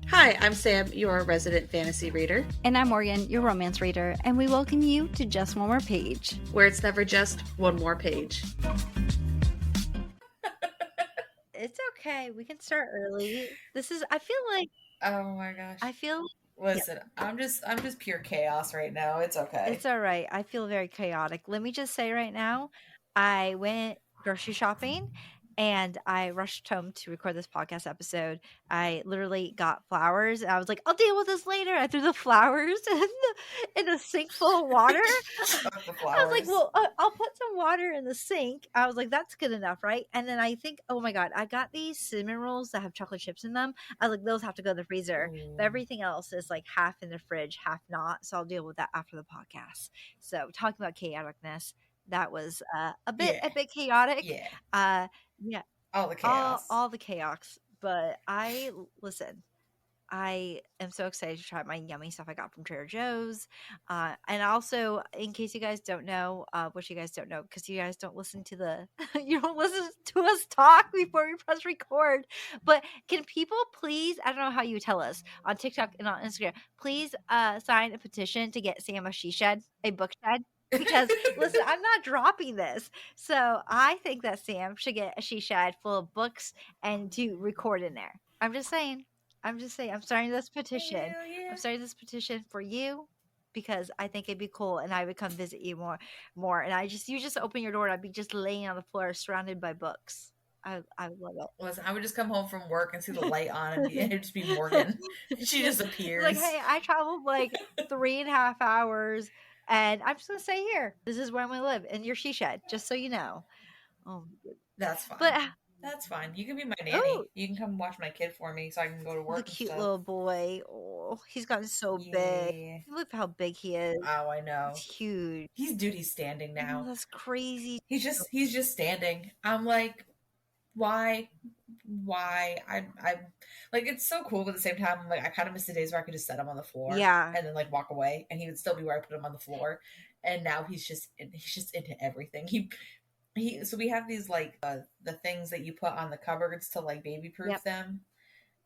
Hi, I'm Sam, your resident fantasy reader, And I'm Morgan, your romance reader, and we welcome you to Just One More Page. where it's never just one more page. It's okay. We can start early. I feel like, Oh my gosh. I feel, Listen, I'm just pure chaos right now. It's okay. it's all right. I feel very chaotic. Let me just say right now, I went grocery shopping and I rushed home to record this podcast episode. I literally got flowers and I was like, I'll deal with this later. I threw the flowers in a sink full of water. Fuck the I flowers. was like, well, I'll put some water in the sink. I was like, that's good enough, right? And then I think, oh my God, I got these cinnamon rolls that have chocolate chips in them. I was like, those have to go in the freezer. Ooh. But everything else is like half in the fridge, half not. So I'll deal with that after the podcast. So talking about chaoticness, that was a bit chaotic. Yeah. Yeah, All the chaos. all the chaos. But listen. I am so excited to try my yummy stuff I got from Trader Joe's. And also, in case you guys don't know, which you guys don't know, because you guys don't listen to you don't listen to us talk before we press record. But can people please, I don't know how you tell us on TikTok and on Instagram, please sign a petition to get Sam a she shed, a book shed? Because listen, I'm not dropping this. So I think that Sam should get a she shed full of books and to record in there. I'm just saying. I'm starting this petition. Hell yeah. I'm starting this petition for you because I think it'd be cool and I would come visit you more. And you just open your door and I'd be just laying on the floor surrounded by books. I love it. Listen, I would just come home from work and see the light on and it'd just be Morgan. She just appears. Like, hey, I traveled like 3.5 hours and I'm just going to stay here. This is where I'm going to live in your she shed, just so you know. Oh, that's fine. But that's fine. You can be my nanny. Oh. You can come watch my kid for me so I can go to work. The cute and stuff. little boy. Oh, he's gotten so big. Look how big he is. Oh, I know. He's huge. He's standing now. Oh, that's crazy. He's just standing. I'm like, why? I like, it's so cool, but at the same time, I'm like, I kind of miss the days where I could just set him on the floor, Yeah, and then like walk away, and he would still be where I put him on the floor. And now he's just into everything. So we have these like the things that you put on the cupboards to like baby proof them,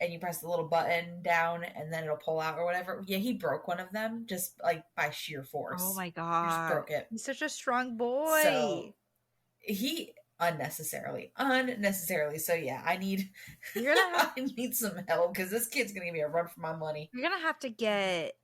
and you press the little button down and then it'll pull out or whatever. Yeah, he broke one of them just like by sheer force. Oh my He God. just broke it. He's such a strong boy. So he unnecessarily. So yeah, I need I need some help because this kid's gonna give me a run for my money. You're gonna have to get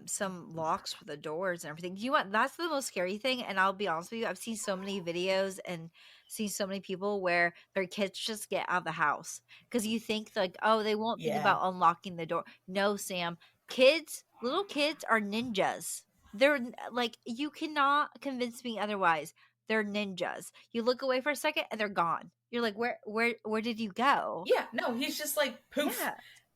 some locks for the doors and everything. You know what? That's the most scary thing. And I'll be honest with you, I've seen so many videos and seen so many people where their kids just get out of the house because you think like, oh, they won't think about unlocking the door. No, Sam. Little kids are ninjas. They're like, you cannot convince me otherwise. They're ninjas. You look away for a second and they're gone. You're like, where did you go? Yeah, no, he's just like poof.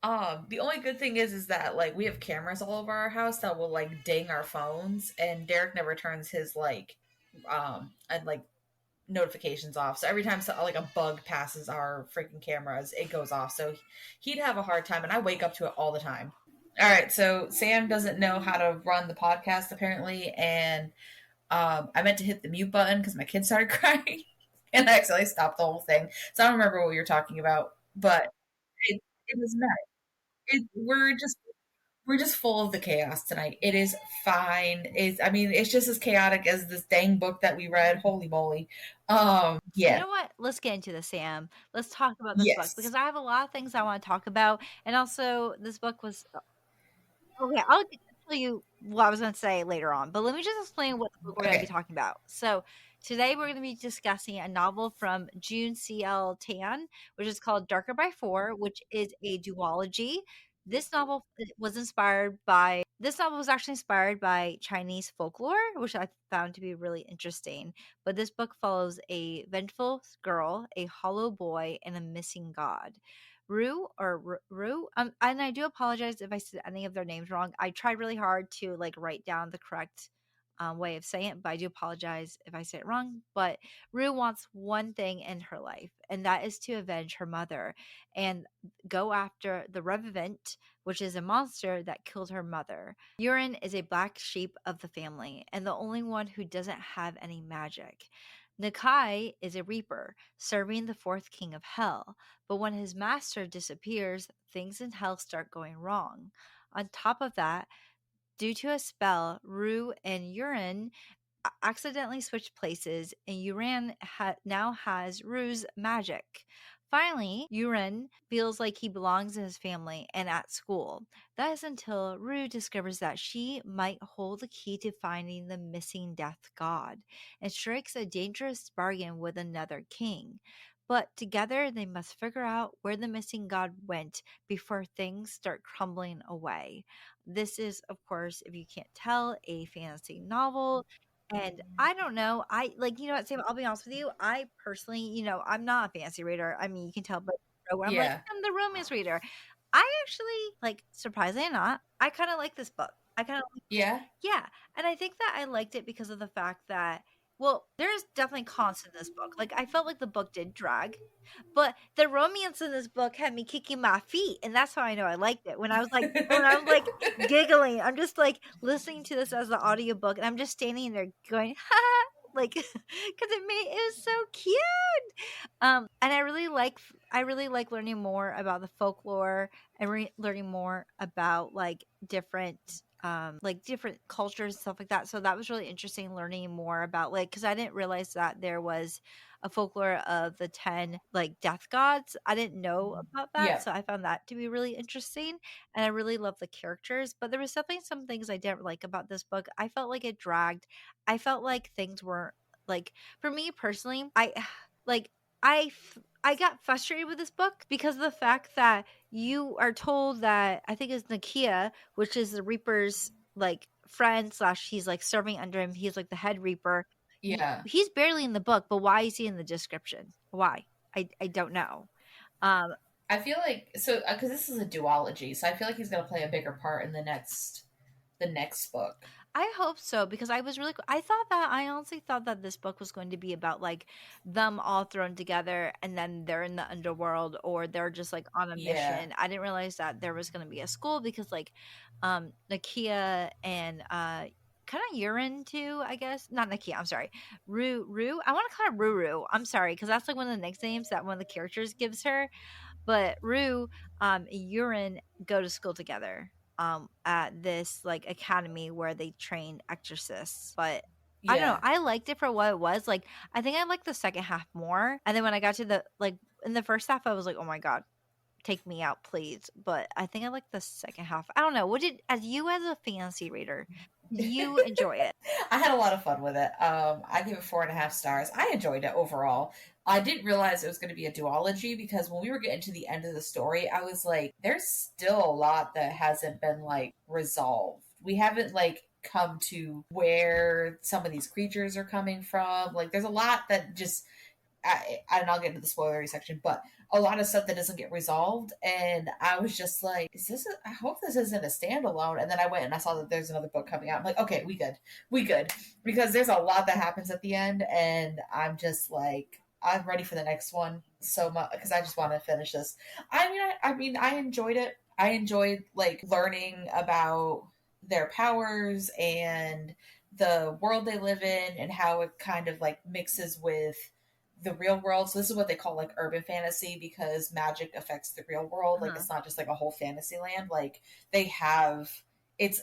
Yeah. The only good thing is that like we have cameras all over our house that will like ding our phones, and Derek never turns his like notifications off. So every time like a bug passes our freaking cameras, it goes off. So he'd have a hard time, and I wake up to it all the time. All right, so Sam doesn't know how to run the podcast apparently, and I meant to hit the mute button because my kid started crying and I accidentally stopped the whole thing. So I don't remember what you're talking about, but it doesn't matter. We're just full of the chaos tonight. It is fine. It's just as chaotic as this dang book that we read. Holy moly. Yeah. You know what? Let's get into this, Sam. Let's talk about this book because I have a lot of things I want to talk about. And also this book was okay, I'll tell you what I was going to say later on, but let me just explain what we're going to be talking about. So today we're going to be discussing a novel from June C.L. Tan, which is called Darker by Four, which is a duology. This novel was actually inspired by Chinese folklore, which I found to be really interesting. But this book follows a vengeful girl, a hollow boy, and a missing god. Rue, and I do apologize if I said any of their names wrong. I tried really hard to like write down the correct way of saying it, but I do apologize if I say it wrong. But Rue wants one thing in her life, and that is to avenge her mother and go after the Revenant, which is a monster that killed her mother. Urine is a black sheep of the family and the only one who doesn't have any magic. Nakai is a reaper, serving the fourth king of hell, but when his master disappears, things in hell start going wrong. On top of that, due to a spell, Rue and Urine accidentally switched places, and Uran now has Rue's magic. Finally, Uran feels like he belongs in his family and at school. That is until Rue discovers that she might hold the key to finding the missing death god and strikes a dangerous bargain with another king. But together they must figure out where the missing god went before things start crumbling away. This is, of course, if you can't tell, a fantasy novel. And I don't know. I like, you know what, Sam, I'll be honest with you. I personally, I'm not a fantasy reader. I mean, you can tell, but I'm like, Yeah. I'm the romance reader. I actually, like, surprisingly or not, I kind of like this book. I kind of Yeah. yeah, and I think that I liked it because of the fact that, well, there's definitely cons in this book. Like, I felt like the book did drag, but the romance in this book had me kicking my feet, and that's how I know I liked it. When I was like giggling, I'm just like listening to this as the audiobook, and I'm just standing there going, ha, like, because it was so cute. And I really like learning more about the folklore and learning more about like different cultures and stuff like that. So that was really interesting learning more about, like, because I didn't realize that there was a folklore of the 10 like death gods. I didn't know about that, Yeah. so I found that to be really interesting, and I really love the characters. But there was definitely some things I didn't like about this book. I felt like it dragged. I felt like things were like, for me personally, like I got frustrated with this book because of the fact that you are told that, I think it's Nakia, which is the Reaper's like friend slash he's like serving under him. He's like the head Reaper. Yeah. He's barely in the book, but why is he in the description? Why? I don't know. I feel like so because this is a duology, so I feel like he's gonna play a bigger part in the next book. I hope so, because I honestly thought that this book was going to be about like them all thrown together and then they're in the underworld or they're just like on a Yeah. mission. I didn't realize that there was going to be a school because like Nakia and kind of Urine too, I guess. Not Nakia, I'm sorry. Rue. I want to call her Ruru. I'm sorry, because that's like one of the nicknames that one of the characters gives her. But Rue and Urine go to school together at this like academy where they train exorcists. But I don't know. Yeah. I liked it for what it was. Like, I think I liked the second half more. And then when I got to the like in the first half, I was like, oh my god, take me out, please. But I think I like the second half. I don't know. What did as a fantasy reader, did you enjoy it? I had a lot of fun with it. I gave it 4.5 stars. I enjoyed it overall. I didn't realize it was going to be a duology because when we were getting to the end of the story, I was like, there's still a lot that hasn't been like resolved. We haven't like come to where some of these creatures are coming from. Like, there's a lot that just and I'll get into the spoilery section, but a lot of stuff that doesn't get resolved. And I was just like, I hope this isn't a standalone. And then I went and I saw that there's another book coming out. I'm like, okay, we good. Because there's a lot that happens at the end. And I'm just like, I'm ready for the next one so much because I just want to finish this. I enjoyed it. I enjoyed like learning about their powers and the world they live in and how it kind of like mixes with the real world. So this is what they call like urban fantasy because magic affects the real world. Like, it's not just like a whole fantasy land. Like, they have it's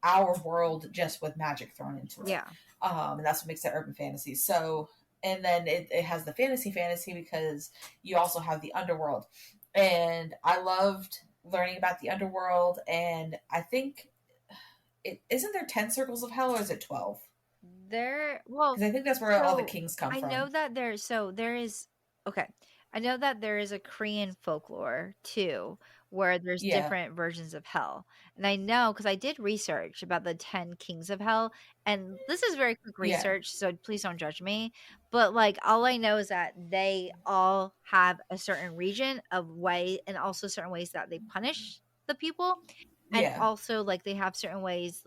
our world just with magic thrown into it. Yeah. And that's what makes it urban fantasy. So, and then it has the fantasy because you also have the underworld. And I loved learning about the underworld. And I think isn't there 10 circles of hell or is it 12? Well, Because I think that's where all the kings come I from. know that there is okay. I know that there is a Korean folklore too, where there's different versions of hell. And I know because I did research about the 10 kings of hell, and this is very quick research, so please don't judge me. But like, all I know is that they all have a certain region of way, and also certain ways that they punish the people, and also like they have certain ways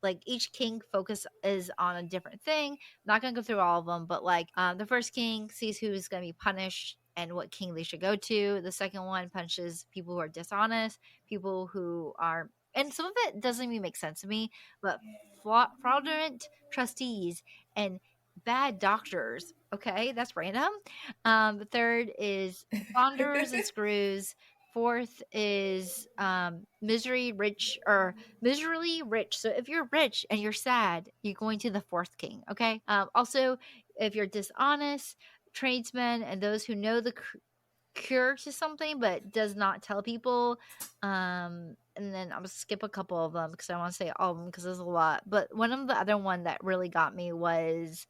like each king focus is on a different thing. Not gonna go through all of them, but like the first king sees who's gonna be punished and what king they should go to. The second one punishes people who are dishonest, people who are, and some of it doesn't even make sense to me, but fraudulent trustees and bad doctors. Okay, that's random. The third is saunders and screws. Fourth is miserly rich. So if you're rich and you're sad, you're going to the fourth king. Okay. Also, if you're dishonest, tradesmen and those who know the cure to something but does not tell people. And then I'm gonna skip a couple of them because I want to say all of them because there's a lot. But one of the other one that really got me was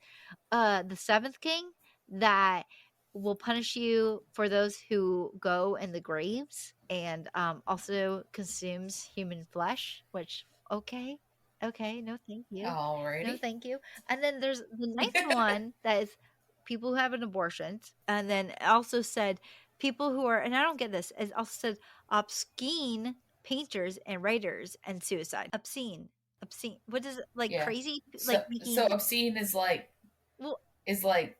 the seventh king that will punish you for those who go in the graves and also consumes human flesh, which okay, no thank you. No Alrighty. thank you. And then there's the ninth one that is people who have an abortion. And then it also said people who are, and I don't get this, it also said obscene painters and writers and suicide. Obscene. What is it, like Yeah. crazy, like So making, obscene well, is like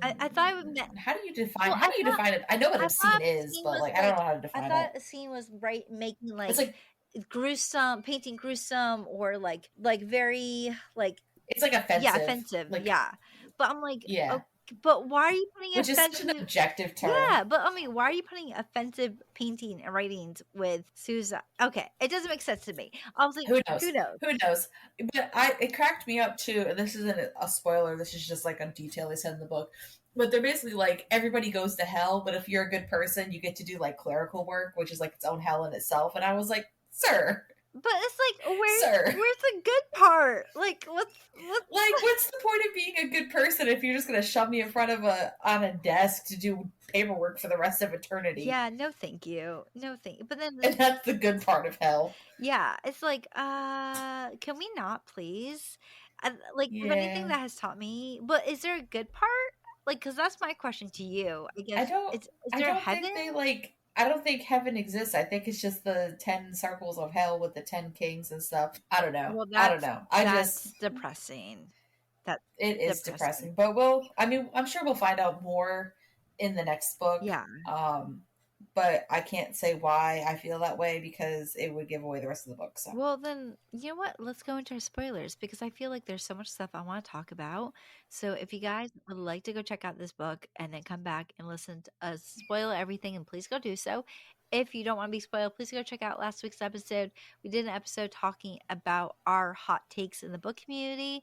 I thought it meant, well, how do you define it? I know what I obscene thought is, obscene but was like I don't like, know how to I define thought it. a scene was right making It's like like gruesome, painting gruesome or like very like, it's like yeah, offensive. offensive, Like yeah. But I'm like, yeah. okay, but why are you putting Which is such an offensive? objective term. Yeah, but I mean, why are you putting offensive painting and writings with suicide? Okay, it doesn't make sense to me. I was like, Who knows? who knows? Who knows? But it cracked me up too, and this isn't a spoiler, this is just like a detail they said in the book. But they're basically like everybody goes to hell, but if you're a good person, you get to do like clerical work, which is like its own hell in itself. And I was like, sir, But it's like, sir. where's the good part? Like, what's Like, what's the point of being a good person if you're just gonna shove me in front of on a desk to do paperwork for the rest of eternity? Yeah, no, thank you, no, thank you. But then, And that's the good part of hell. yeah, it's like, can we not please? Like, if anything Yeah. that has taught me, but is there a good part? Like, because that's my question to you. I I guess don't is I there don't heaven? think they like I don't think heaven exists. I think it's just the 10 circles of hell with the 10 kings and stuff. I don't know. Well, I don't know. I just that's depressing. That's it is depressing. depressing. But I mean, I'm sure we'll find out more in the next book. Yeah. But I can't say why I feel that way because it would give away the rest of the book. So Well, then, you know what? Let's go into our spoilers because I feel like there's so much stuff I want to talk about. So, if you guys would like to go check out this book and then come back and listen to us spoil everything, and please go do so. If you don't want to be spoiled, please go check out last week's episode. We did an episode talking about our hot takes in the book community,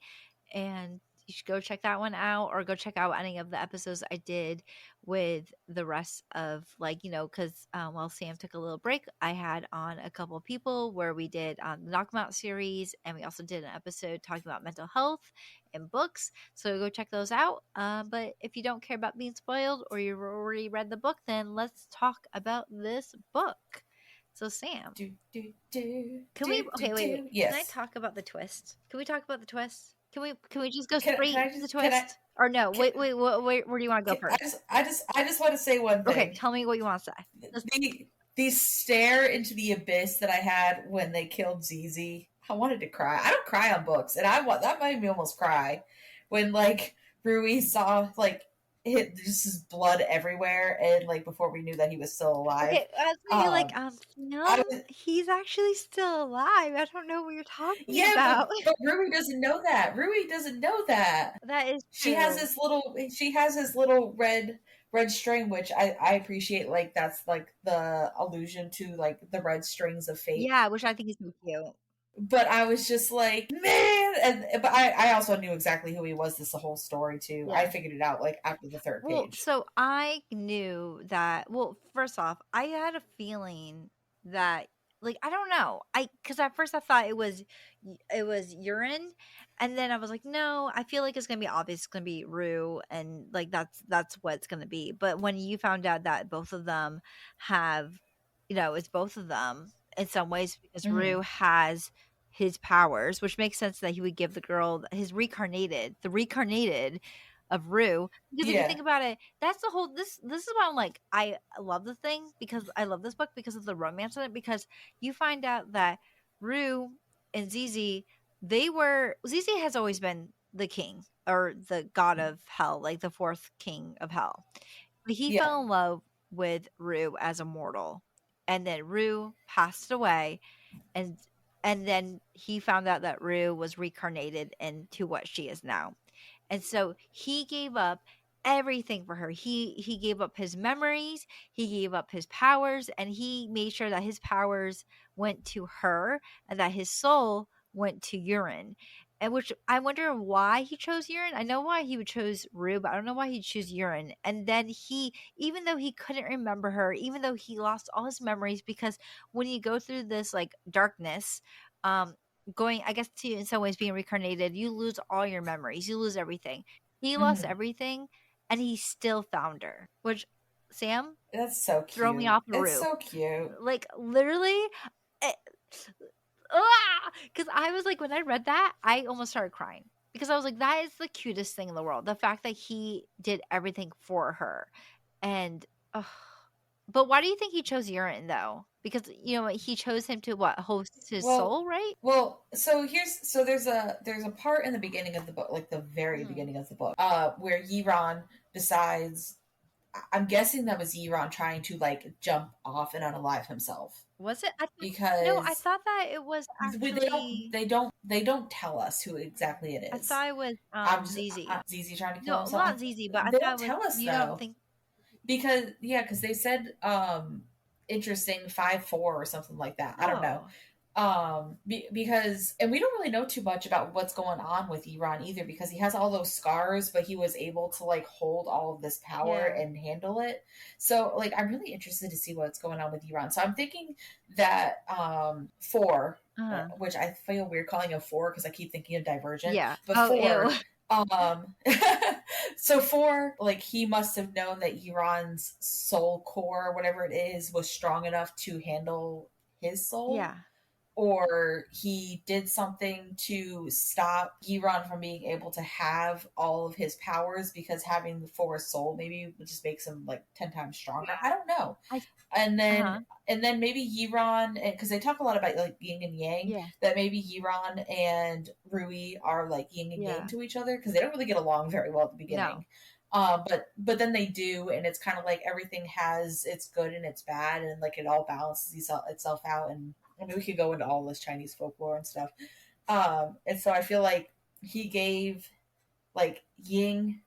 and you should go check that one out or go check out any of the episodes I did with the rest of, like, because while Sam took a little break, I had on a couple of people where we did the Knock 'em Out series, and we also did an episode talking about mental health and books. So go check those out. But if you don't care about being spoiled or you've already read the book, then let's talk about this book. So Sam, can we? Okay, wait. Yes. Can I talk about the twist? Can we talk about the twist? Can we just go Can straight I to the just can I twist? Or no? can, Wait. Where do you want to go I first? just want to say one thing. Okay, tell me what you want to say. The stare into the abyss that I had when they killed Zizi, I wanted to cry. I don't cry on books, and that made me almost cry when like Rui saw like just his blood everywhere, and like before we knew that he was still alive. Okay, I was gonna be like, I no, he's actually still alive. I don't know what you're talking yeah, about. but Rui doesn't know that. Rui doesn't know that. That is She has true. this little red string, which I appreciate. Like that's like the allusion to like the red strings of fate. Yeah, which I think is so cute. But I was just like, man, but I also knew exactly who he was this whole story too. Yeah. I figured it out like after the third Well, page. so I knew that. Well, first off, I had a feeling that, like, I don't know, because at first I thought it was urine, and then I was like, no, I feel like it's gonna be obvious, it's gonna be Rue, and like that's what it's gonna be. But when you found out that both of them have, it's both of them in some ways because Rue has his powers, which makes sense that he would give the girl his the reincarnated of Rue. Because if you think about it, that's the whole this is why I'm like, I love the thing because I love this book because of the romance in it, because you find out that Rue and Zizi, Zizi has always been the king or the god of hell, like the fourth king of hell. But he fell in love with Rue as a mortal. And then Rue passed away, and then he found out that Rue was reincarnated into what she is now. And so he gave up everything for her. He gave up his memories, he gave up his powers, and he made sure that his powers went to her and that his soul went to Urine. And which I wonder why he chose Urine. I know why he would choose Rue, but I don't know why he'd choose Urine. And then he, even though he couldn't remember her, even though he lost all his memories, because when you go through this like darkness, um, going, I guess, to in some ways being reincarnated, you lose all your memories, you lose everything. He lost Mhm. everything, and he still found her. Which, Sam, That's so throw me cute. off the It's roof. so cute. Like literally, because I was like, when I read that, I almost started crying because I was like, that is the cutest thing in the world. The fact that he did everything for her, and ugh. But why do you think he chose Urine though? Because he chose him to what, host his Well, soul, right? so there's a part in the beginning of the book, like the very Mhm. beginning of the book, where Yiran decides. I'm guessing that was Yiran trying to like jump off and unalive himself Was it? No, I because thought that it was they don't actually. they don't they don't tell us who exactly it I is. thought it was I'm just ZZ. ZZ trying to kill No, himself. not ZZ, but I They thought don't it was. tell us You don't though think? because they said interesting 5-4 or something like that. I don't know. Oh, Because and we don't really know too much about what's going on with Iran either because he has all those scars but he was able to like hold all of this power yeah. and handle it. So like I'm really interested to see what's going on with Iran. So I'm thinking that 4, Uh-huh. which I feel weird calling a 4 because I keep thinking of Divergent, Yeah. but Oh, 4 ew. so 4, like he must have known that Iran's soul core, whatever it is, was strong enough to handle his soul, Yeah. or he did something to stop Giron from being able to have all of his powers because having the forest soul maybe just makes him like 10 times stronger. I don't know. I. And then Uh-huh. and then maybe Yiran, because they talk a lot about like yin and yang, Yeah. that maybe Yiran and Rui are like yin and yang Yeah. to each other because they don't really get along very well at the No. beginning. But then they do, and it's kind of like everything has its good and its bad, and like it all balances itself out. And I mean, we could go into all this Chinese folklore and stuff. And so I feel like he gave like Ying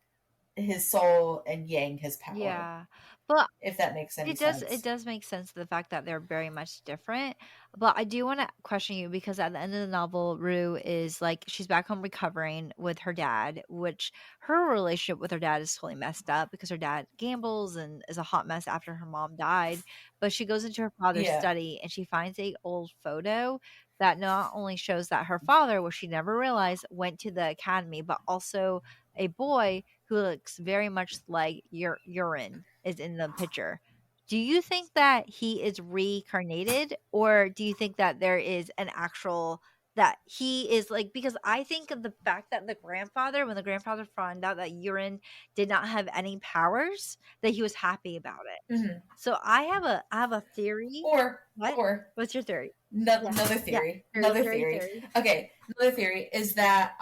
his soul and Yang his power, Yeah. But if that makes any it sense. does make sense, the fact that they're very much different. But I do want to question you because at the end of the novel, Rue is like, she's back home recovering with her dad, which her relationship with her dad is totally messed up because her dad gambles and is a hot mess after her mom died. But she goes into her father's Yeah. study and she finds a old photo that not only shows that her father, which she never realized, went to the academy, but also a boy who looks very much like Urine is in the picture. Do you think that he is reincarnated, or do you think that there is an actual, that he is like, because I think of the fact that the grandfather, when the grandfather found out that Urine did not have any powers, that he was happy about it. Hmm. So I have a theory. Or What? or What's your theory? Yeah. another Yeah. theory. Theory, Another theory, theory. theory. Okay, another theory is that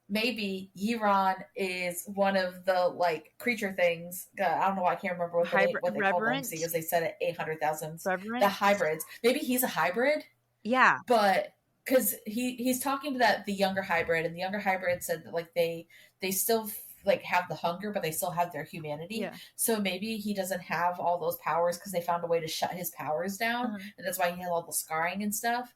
maybe Yiran is one of the like creature things. I don't know why I can't remember Hybrid what they called them reverent. because they said it 800,000. The Reverent. hybrids. Maybe he's a hybrid, Yeah. but because he's talking to that the younger hybrid, and the younger hybrid said that like they still like have the hunger, but they still have their humanity. Yeah. So maybe he doesn't have all those powers because they found a way to shut his powers down, Uh-huh. and that's why he had all the scarring and stuff.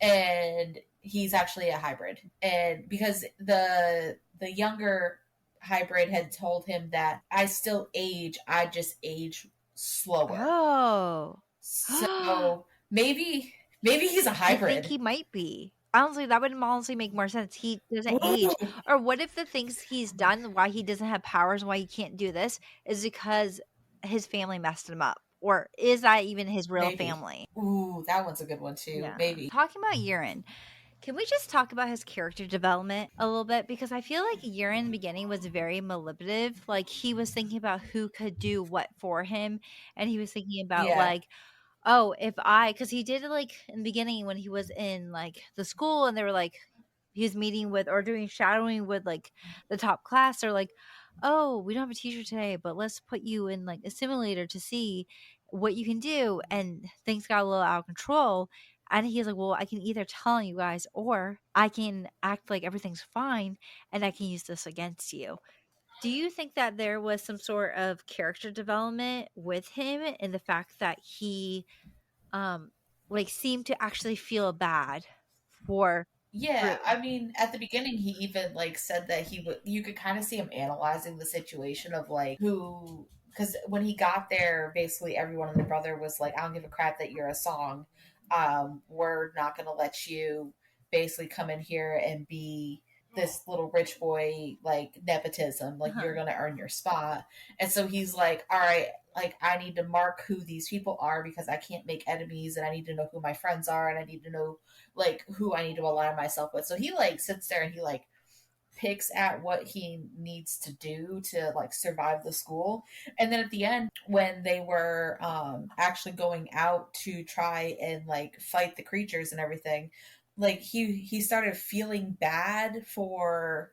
And he's actually a hybrid, and because the younger hybrid had told him that I still age, I just age slower. Oh. So maybe he's a I think hybrid. he might be. Honestly, that would honestly make more sense. He doesn't age. Ooh, Or what if the things he's done, why he doesn't have powers, why he can't do this, is because his family messed him up? Or is that even his real maybe. family? Ooh, that one's a good one too. Yeah. Maybe. Talking about Urine, can we just talk about his character development a little bit? Because I feel like Urine in the beginning was very manipulative. Like he was thinking about who could do what for him. And he was thinking about Yeah. like, because he did it like in the beginning when he was in like the school and they were like, he was meeting with or doing shadowing with like the top class. They're like, oh, we don't have a teacher today, but let's put you in like a simulator to see what you can do. And things got a little out of control. And he's like, well, I can either tell you guys, or I can act like everything's fine and I can use this against you. Do you think that there was some sort of character development with him in the fact that he like seemed to actually feel bad for Yeah, Rue? I mean, at the beginning, he even like said that he would. You could kind of see him analyzing the situation of like who, because when he got there, basically everyone in the brother was like, "I don't give a crap that you're a song. We're not gonna let you basically come in here and be this little rich boy like nepotism. Like Uh-huh. you're gonna earn your spot." And so he's like, "All right." Like I need to mark who these people are because I can't make enemies and I need to know who my friends are and I need to know like who I need to align myself with. So he like sits there and he like picks at what he needs to do to like survive the school. And then at the end, when they were actually going out to try and like fight the creatures and everything, like he started feeling bad for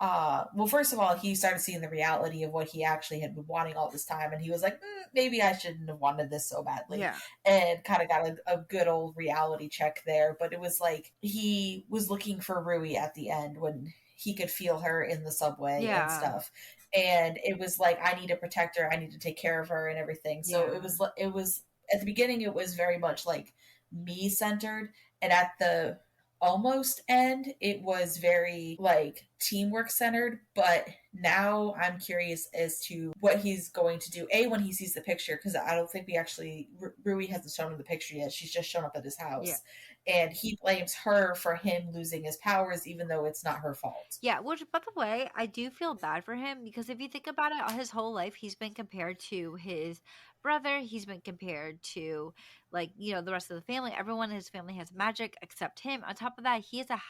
well, first of all, he started seeing the reality of what he actually had been wanting all this time, and he was like, maybe I shouldn't have wanted this so badly, Yeah. and kind of got a good old reality check there. But it was like he was looking for Rui at the end when he could feel her in the subway and Yeah. stuff, and it was like I need to protect her, I need to take care of her, and everything. So Yeah. it was at the beginning, it was very much like me centered, and at the almost end it was very like teamwork centered, but now I'm curious as to what he's going to do when he sees the picture, because I don't think we actually Rui hasn't shown him the picture yet. She's just shown up at his Yeah. house and he blames her for him losing his powers even though it's not her fault. Yeah, which, by the way, I do feel bad for him because if you think about it, his whole life he's been compared to his brother. He's been compared to, like, the rest of the family. Everyone in his family has magic except him. On top of that, he is a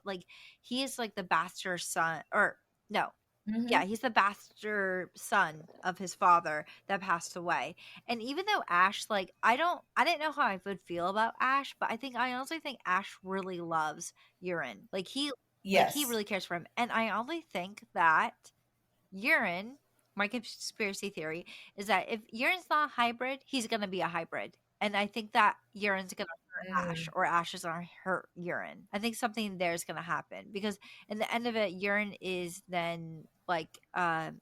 like, he is like the bastard son, or no. Yeah, Mm-hmm. he's the bastard son of his father that passed away. And even though Ash, like, I didn't know how I would feel about Ash, but I honestly think Ash really loves Urine. He Yes. really cares for him. And I only think that Urine, my conspiracy theory, is that if Urine's not a hybrid, he's going to be a hybrid. And I think that Urine's going to hurt Ash, Mm. or Ash is going to hurt Urine. I think something there is going to happen because in the end of it, Urine is then like, I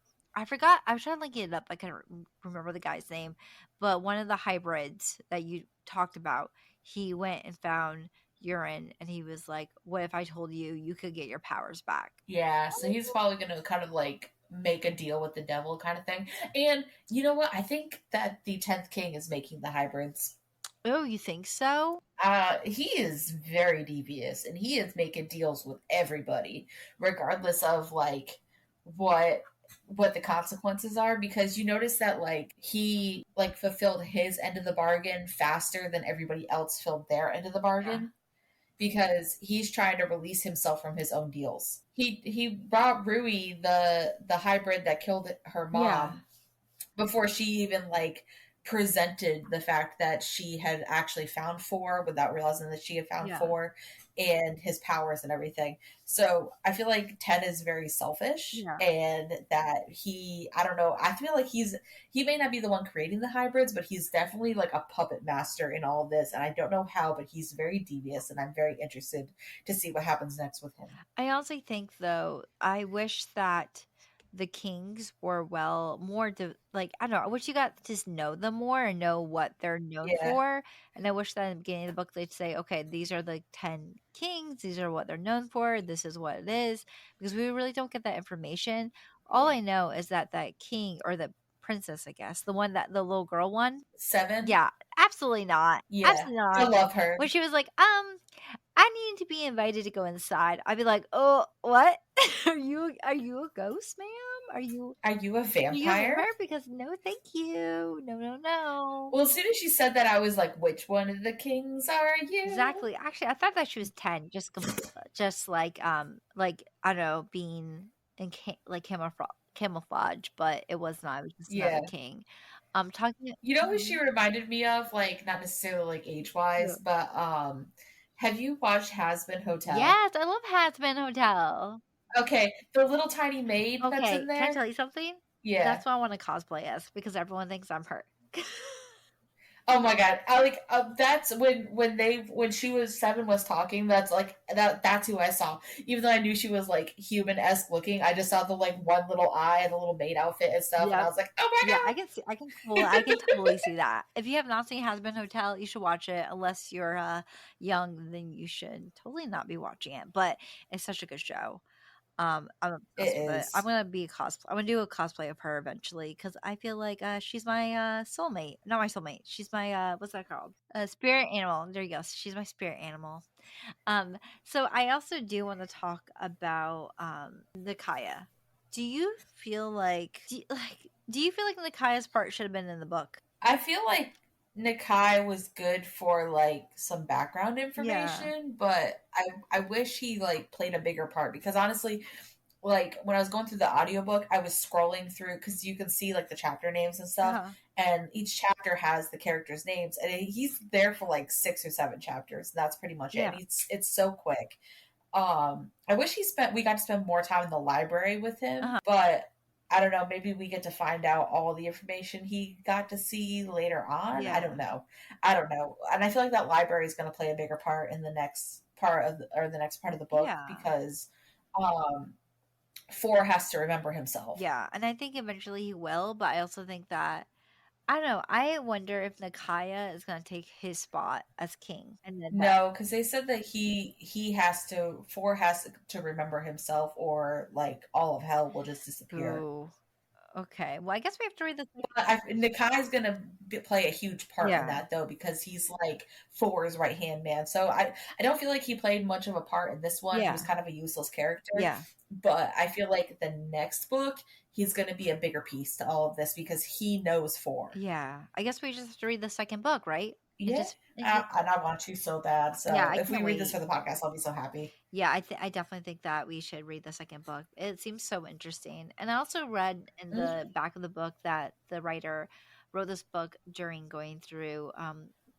forgot, I was trying to link it up. I couldn't remember the guy's name, but one of the hybrids that you talked about, he went and found Urine and he was like, what if I told you you could get your powers back? Yeah, so he's probably going to kind of like make a deal with the devil kind of thing. And you know what? I think that the 10th king is making the hybrids. Oh, you think so? He is very devious and he is making deals with everybody, regardless of like what what the consequences are, because you notice that like he like fulfilled his end of the bargain faster than everybody else filled their end of the Yeah. bargain because he's trying to release himself from his own deals. He brought Rui the hybrid that killed her Yeah. mom before she even like presented the fact that she had actually found four without realizing that she had found Yeah. four and his powers and everything. So I feel like 10 is very selfish Yeah. and that I don't know, I feel like he may not be the one creating the hybrids, but he's definitely like a puppet master in all of this. And I don't know how, but he's very devious and I'm very interested to see what happens next with him. I also think though, I wish that the kings were more like, I don't know, I wish you got to just know them more and know what they're known Yeah. for. And I wish that in the beginning of the book they'd say, okay, these are the 10 kings, these are what they're known for, this is what it is, because we really don't get that information. All I know is that that king, or the princess, I guess, the little girl one. 7. Yeah, absolutely not. Yeah. Absolutely I not. love her. When she was like, I need to be invited to go inside. I'd be like, "Oh, what? Are you a ghost, ma'am? Are you Are you a are you a vampire? vampire? Because no, thank you. No, no, no." Well, as soon as she said that, I was like, which one of the kings are you? Exactly. Actually, I thought that she was 10, just like I don't know, being in like camouflage, but it was not. It was just another Yeah. king. Talking. You know who she Mhm. reminded me of? Like, not necessarily like age Yeah. wise, but have you watched Has Been Hotel? Yes, I love Hazbin Hotel. Okay, the little tiny maid that's in Okay, can I there? tell you something? Yeah. That's what I want to cosplay as because everyone thinks I'm her. Oh my god! I like that's when she was 7 was talking. That's like that's who I saw. Even though I knew she was like human-esque looking, I just saw the like one little eye and the little maid outfit and stuff, and I Yep. was like, oh Yeah, my I god! can totally see that. If you have not seen Hazbin Hotel, you should watch it. Unless you're young, then you should totally not be watching it. But it's such a good show. I'm It obsessed with it. I'm is. gonna be a cosplay. I'm gonna do a cosplay of her eventually because I feel like she's my soulmate. Not my soulmate. She's my what's that called? Spirit animal. There you go. She's my spirit animal. So I also do want to talk about Nikaya. Do you feel like do you feel like Nikaya's part should have been in the book? I feel like Nakai was good for like some background Yeah. information, but I wish he like played a bigger part because honestly, like when I was going through the audiobook, I was scrolling through because you can see like the chapter names and stuff, Uh-huh. and each chapter has the characters' names, and he's there for like 6 or 7 chapters. And that's pretty much it. Yeah. And it's so quick. I wish we got to spend more time in the library with him, Uh-huh. but I don't know, maybe we get to find out all the information he got to see later on. I Yeah. don't know. I don't know. And I feel like that library is going to play a bigger part in the next part of the next part of the book Yeah. because um Four has to remember himself. Yeah. And I think eventually he will, but I also think that I don't know. I wonder if Nakaya is going to take his spot as king, and then No, because they said that he has to Four has to remember himself, or like all of hell will just disappear. ooh, okay. Well, I guess we have to read the But Nakai's gonna play a huge part in yeah, that though because he's like Four's right hand man. So I don't feel like he played much of a part in this one. He yeah, was kind of a useless character, yeah, but I feel like the next book he's gonna be a bigger piece to all of this because he knows Four. yeah. I guess we just have to read the second book, right? Yeah, It just and I want to so bad. yeah. So I if we can't read this wait. for the podcast, I'll be so happy. Yeah, I definitely think that we should read the second book. It seems so interesting. And I also read in the Mhm. back of the book that the writer wrote this book during going through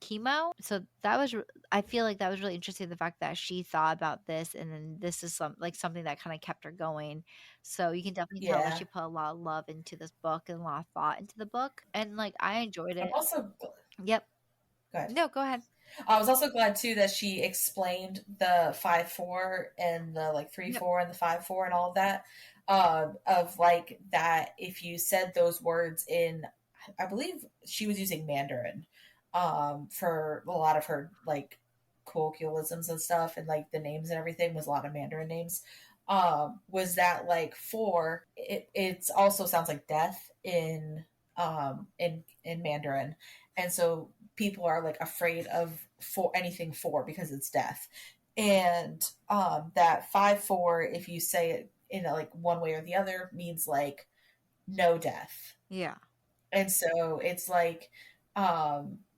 chemo. So that was I feel like that was really interesting, the fact that she thought about this, and then this is something that kind of kept her going. So you can definitely tell that Yeah, she put a lot of love into this book and a lot of thought into the book. And like I enjoyed I'm it. also Yep. good. No, go ahead. I was also glad too that she explained the 5-4 and the like three Yep. four and the 5-4 and all of that. Of like that if you said those words in, I believe she was using Mandarin, for a lot of her like colloquialisms and stuff, and like the names and everything was a lot of Mandarin names. Was that like four? It also sounds like death in Mandarin, and so people are like afraid of for anything four because it's death. And that 5-4, if you say it in a, like one way or the other, means like no death. Yeah. And so it's like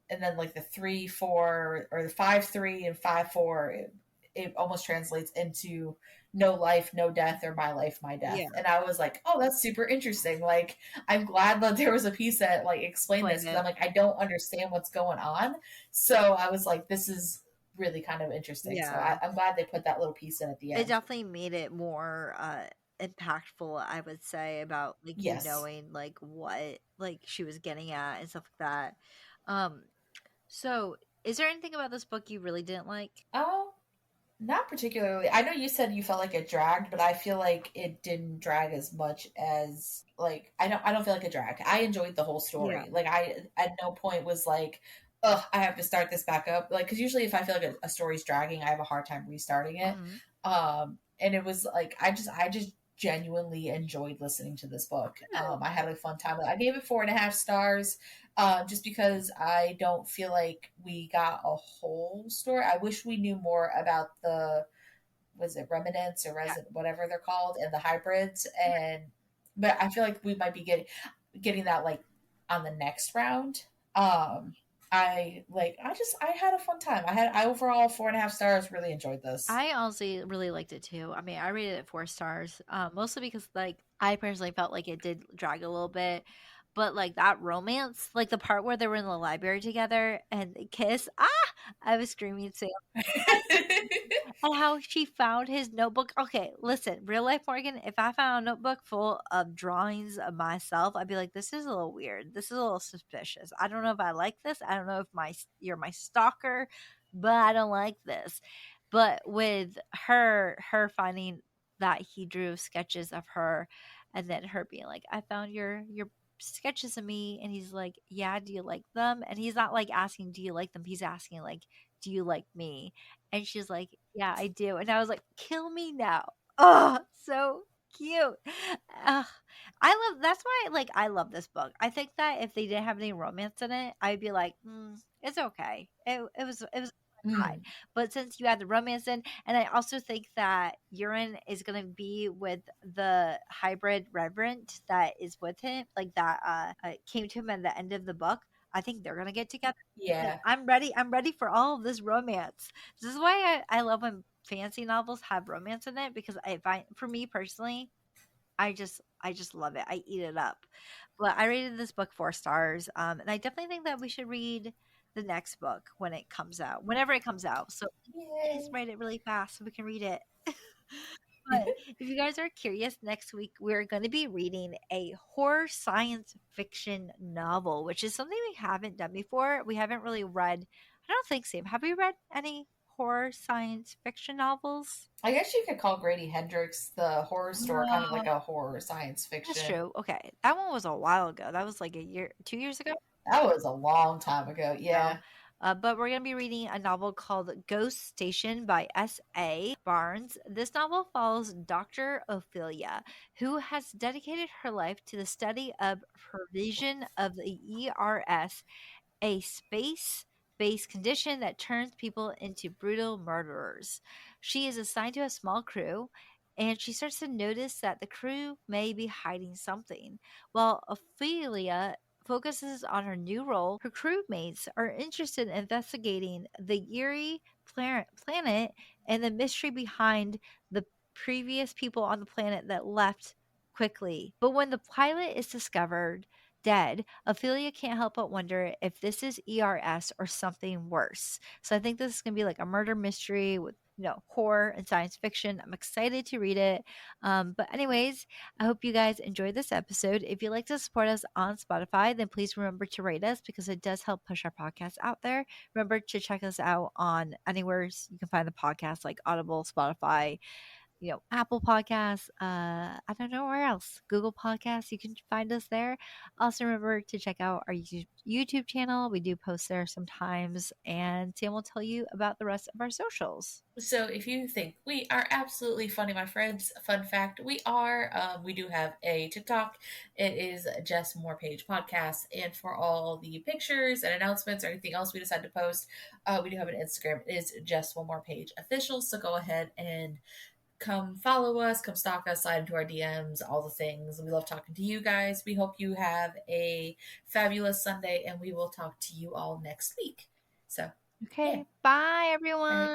and then like the 3-4 or the 5-3 and 5-4, it almost translates into no life, no death, or my life, my death. Yeah. And I was like, oh, that's super interesting. Like, I'm glad that there was a piece that like explained this Explain because I'm it. like, I don't understand what's going on. So I was like, this is really kind of interesting. So Yeah. I'm glad they put that little piece in at the It end. definitely made it more impactful, I would say, about like you Yes. knowing like what like she was getting at and stuff like that. Um so is there anything about this book you really didn't like? Oh, not particularly. I know you said you felt like it dragged, but I feel like it didn't drag as much as like I don't feel like it dragged. I enjoyed the whole Yeah. story. Like I at no point was like, ugh, I have to start this back up. Like because usually if I feel like a story's dragging, I have a hard time restarting it. Hmm. And it was like I just genuinely enjoyed listening to this book. I had a fun time. I gave it 4.5 stars, just because I don't feel like we got a whole story. I wish we knew more about the was it Revenants or Yeah. Resident whatever they're called and the hybrids, and but I feel like we might be getting that like on the next round. I had a fun time. I overall 4.5 stars. Really enjoyed this. I honestly really liked it too. I mean, I rated it 4 stars, mostly because like I personally felt like it did drag a little bit, but like that romance, like the part where they were in the library together and they kiss, I was screaming. Sam, And how she found his notebook. Okay, listen, real life Morgan, if I found a notebook full of drawings of myself, I'd be like, this is a little weird. This is a little suspicious. I don't know if I like this. I don't know if you're my stalker, but I don't like this. But with her finding that he drew sketches of her, and then her being like, I found your sketches of me, and he's like, yeah, do you like them? And he's not like asking, do you like them? He's asking like, do you like me? And she's like, yeah, I do. And I was like, kill me now. Oh, so cute. Ugh. That's why like I love this book. I think that if they didn't have any romance in it, I'd be like, it's okay. It was fine. Mm, But since you had the romance in, and I also think that Urine is gonna be with the hybrid reverend that is with him, like that came to him at the end of the book. I think they're gonna get together. And yeah. I'm ready. I'm ready for all of this romance. This is why I love when fantasy novels have romance in it, because for me personally, I just love it. I eat it up. But I rated this book 4 stars. And I definitely think that we should read the next book when it comes out, whenever it comes out. So please Yay. write it really fast so we can read it. But if you guys are curious, next week we're going to be reading a horror science fiction novel, which is something we haven't done before. We haven't really read, I don't think, Sam. Have we read any horror science fiction novels? I guess you could call Grady Hendrix the horror store kind of No. like a horror science That's fiction. true. Okay. That one was a while ago. That was like a year, 2 years ago. That was a long time ago. No. Yeah. But we're going to be reading a novel called Ghost Station by S.A. Barnes. This novel follows Dr. Ophelia, who has dedicated her life to the study of provision of the ERS, a space based condition that turns people into brutal murderers. She is assigned to a small crew, and she starts to notice that the crew may be hiding something. While Ophelia focuses on her new role, her crewmates are interested in investigating the eerie planet and the mystery behind the previous people on the planet that left quickly. But when the pilot is discovered dead, Ophelia can't help but wonder if this is ERS or something worse. So I think this is going to be like a murder mystery with horror and science fiction. I'm excited to read it. But anyways, I hope you guys enjoyed this episode. If you'd like to support us on Spotify, then please remember to rate us, because it does help push our podcast out there. Remember to check us out on anywhere you can find the podcast, like Audible, Spotify, Apple Podcasts, I don't know where else. Google Podcasts, you can find us there. Also, remember to check out our YouTube channel. We do post there sometimes, and Sam will tell you about the rest of our socials. So if you think we are absolutely funny, my friends, fun fact, we are. We do have a TikTok. It is Just More Page Podcast. And for all the pictures and announcements or anything else we decide to post, we do have an Instagram. It is Just One More Page Official. So go ahead and come follow us, come stalk us, slide into our DMs, all the things. We love talking to you guys. We hope you have a fabulous Sunday, and we will talk to you all next week. So, Okay, yeah. bye everyone.